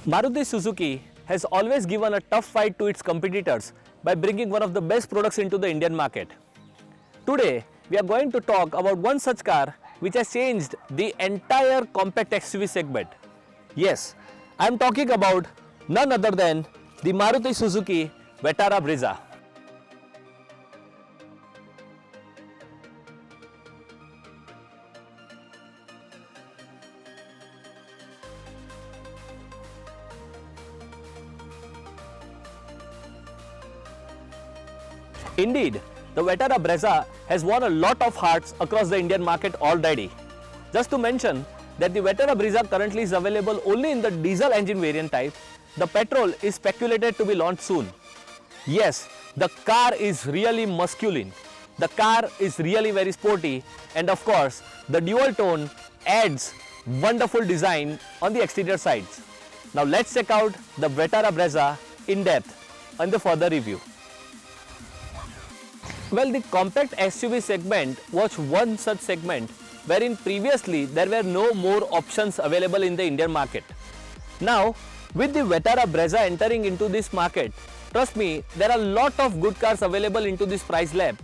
Maruti Suzuki has always given a tough fight to its competitors by bringing one of the best products into the Indian market. Today, we are going to talk about one such car which has changed the entire compact SUV segment. Yes, I am talking about none other than the Maruti Suzuki Vitara Brezza. Indeed, the Vitara Brezza has won a lot of hearts across the Indian market already. Just to mention that the Vitara Brezza currently is available only in the diesel engine variant type. The petrol is speculated to be launched soon. Yes, the car is really masculine. The car is really very sporty, and of course, the dual tone adds wonderful design on the exterior sides. Now let's check out the Vitara Brezza in depth on the further review. Well, the compact SUV segment was one such segment wherein previously there were no more options available in the Indian market. Now, with the Vitara Brezza entering into this market, trust me, there are a lot of good cars available into this price lab.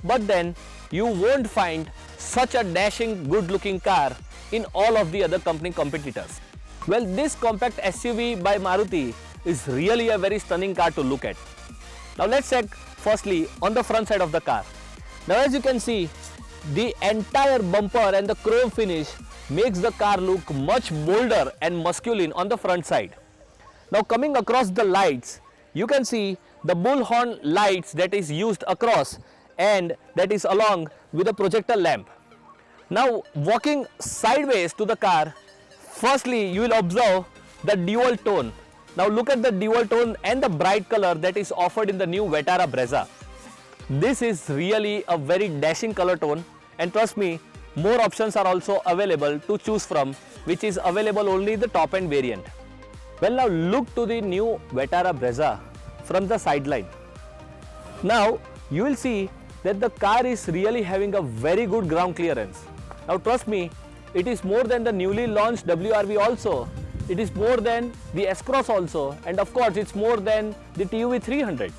But then, you won't find such a dashing good looking car in all of the other company competitors. Well, this compact SUV by Maruti is really a very stunning car to look at. Now let's check firstly on the front side of the car. Now as you can see, the entire bumper and the chrome finish makes the car look much bolder and masculine on the front side. Now coming across the lights, you can see the bullhorn lights that is used across and that is along with a projector lamp. Now walking sideways to the car, firstly you will observe the dual tone. Now look at the dual tone and the bright color that is offered in the new Vitara Brezza. This is really a very dashing color tone, and trust me, more options are also available to choose from, which is available only in the top end variant. Well, now look to the new Vitara Brezza from the sideline. Now you will see that the car is really having a very good ground clearance. Now trust me, it is more than the newly launched WRV also. It is more than the S-Cross also, and of course it's more than the TUV 300.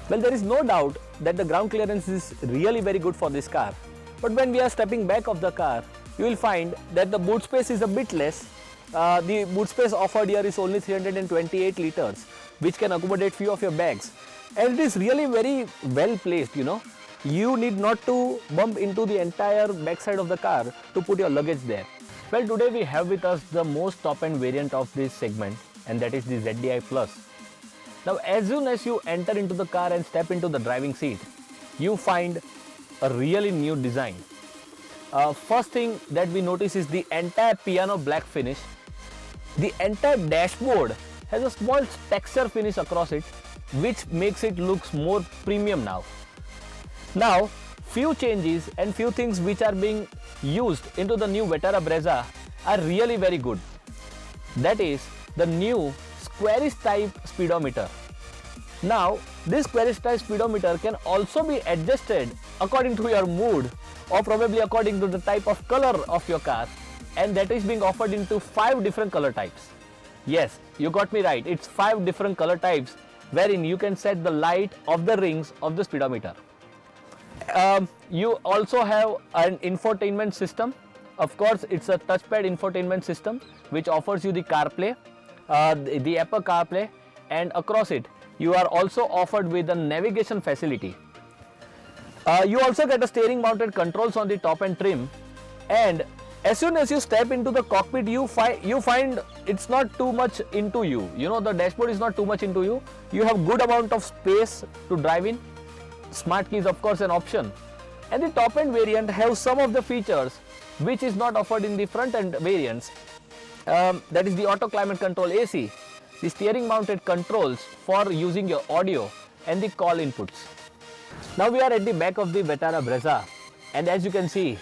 Well, there is no doubt that the ground clearance is really very good for this car. But when we are stepping back of the car, you will find that the boot space is a bit less. The boot space offered here is only 328 liters, which can accommodate few of your bags. And it is really very well placed, you know. You need not to bump into the entire backside of the car to put your luggage there. Well, today we have with us the most top end variant of this segment, and that is the ZDI Plus. Now as soon as you enter into the car and step into the driving seat, you find a really new design. First thing that we notice is the entire piano black finish. The entire dashboard has a small texture finish across it, which makes it looks more premium now. Now, few changes and few things which are being used into the new Vitara Brezza are really very good. That is the new squarish type speedometer. Now, this squarish type speedometer can also be adjusted according to your mood or probably according to the type of color of your car, and that is being offered into 5 different color types. Yes, you got me right, it's 5 different color types wherein you can set the light of the rings of the speedometer. You also have an infotainment system. Of course, it's a touchpad infotainment system which offers you the CarPlay, the Apple CarPlay, and across it you are also offered with a navigation facility. You also get a steering mounted controls on the top end trim, and as soon as you step into the cockpit, you find it's not too much into you. You know, the dashboard is not too much into you. You have good amount of space to drive in. Smart key is of course an option, and the top end variant has some of the features which is not offered in the front end variants. That is the auto climate control AC, the steering mounted controls for using your audio, and the call inputs. Now we are at the back of the Vitara Brezza, and as you can see,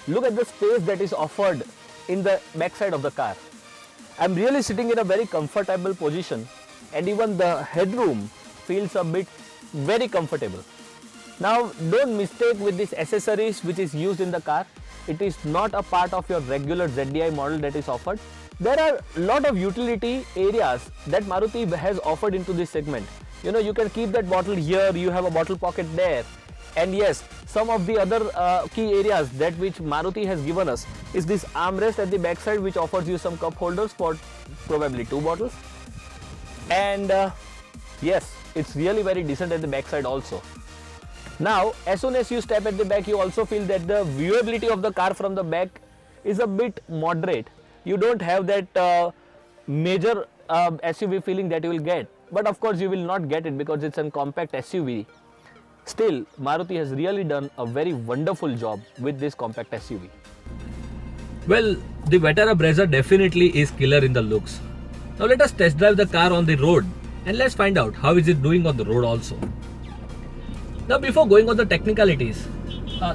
look at the space that is offered in the back side of the car. I am really sitting in a very comfortable position, and even the headroom feels a bit very comfortable. Now don't mistake with these accessories which is used in the car. it is not a part of your regular ZDI model that is offered. There are a lot of utility areas that Maruti has offered into this segment. You know, you can keep that bottle here, you have a bottle pocket there. And yes, some of the other key areas that which Maruti has given us is this armrest at the backside, which offers you some cup holders for probably 2 bottles. And yes, it's really very decent at the backside also. Now, as soon as you step at the back, you also feel that the viewability of the car from the back is a bit moderate. You don't have that major SUV feeling that you will get. But of course, you will not get it because it's a compact SUV. Still, Maruti has really done a very wonderful job with this compact SUV. Well, the Vitara Brezza definitely is killer in the looks. Now let us test drive the car on the road and let's find out how is it doing on the road also. Now before going on the technicalities,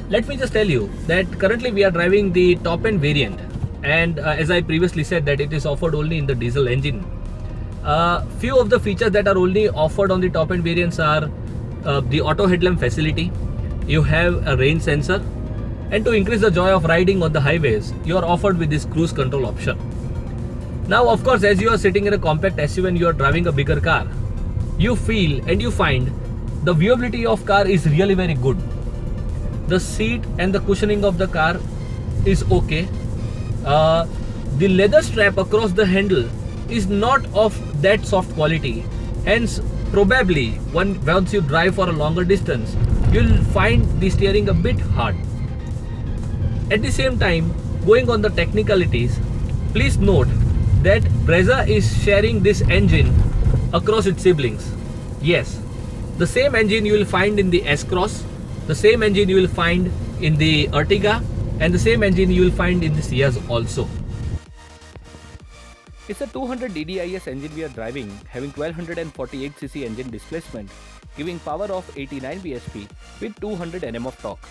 let me just tell you that currently we are driving the top end variant, and as I previously said that it is offered only in the diesel engine. Few of the features that are only offered on the top end variants are the auto headlamp facility, you have a rain sensor, and to increase the joy of riding on the highways, you are offered with this cruise control option. Now of course, as you are sitting in a compact SUV and you are driving a bigger car, you feel and you find the viewability of car is really very good. The seat and the cushioning of the car is okay. The leather strap across the handle is not of that soft quality, hence probably once you drive for a longer distance, you'll find the steering a bit hard. At the same time, going on the technicalities, please note that Brezza is sharing this engine across its siblings. Yes, the same engine you will find in the S-Cross, the same engine you will find in the Ertiga, and the same engine you will find in the Ciaz also. It's a 200 DDIS engine we are driving, having 1248cc engine displacement, giving power of 89 bhp with 200 Nm of torque.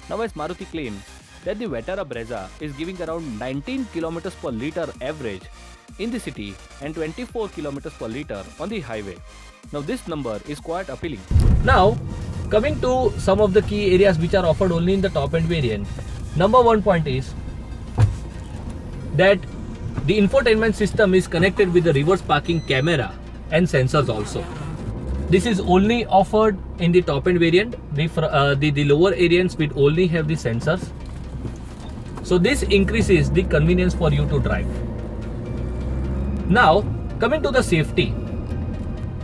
Now as Maruti claims that the Vitara Brezza is giving around 19 km per liter average in the city and 24 km per liter on the highway. Now this number is quite appealing. Now coming to some of the key areas which are offered only in the top end variant. Number one point is that the infotainment system is connected with the reverse parking camera and sensors also. This is only offered in the top end variant. The lower variants will only have the sensors. So this increases the convenience for you to drive. Now coming to the safety.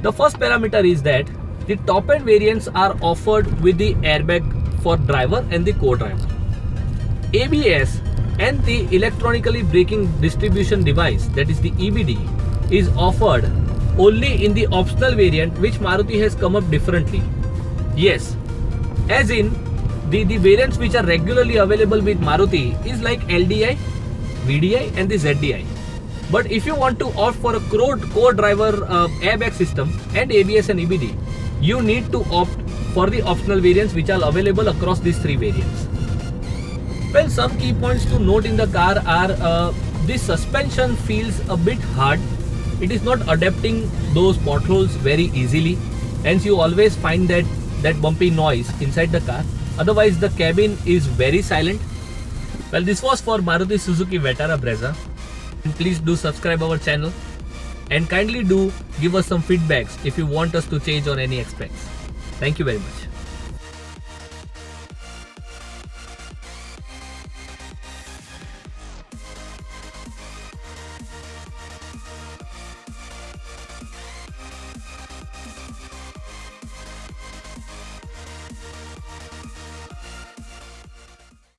The first parameter is that the top end variants are offered with the airbag for driver and the co-driver. ABS and the electronically braking distribution device, that is the EBD, is offered only in the optional variant, which Maruti has come up differently. Yes, as in the variants which are regularly available with Maruti is like LDI, VDI and the ZDI. But if you want to opt for a co-driver airbag system and ABS and EBD, you need to opt for the optional variants which are available across these 3 variants. Well, some key points to note in the car are this suspension feels a bit hard. It is not adapting those potholes very easily, hence you always find that bumpy noise inside the car. Otherwise the cabin is very silent. Well, this was for Maruti Suzuki Vitara Brezza. And please do subscribe our channel and kindly do give us some feedbacks if you want us to change on any aspects. Thank you very much.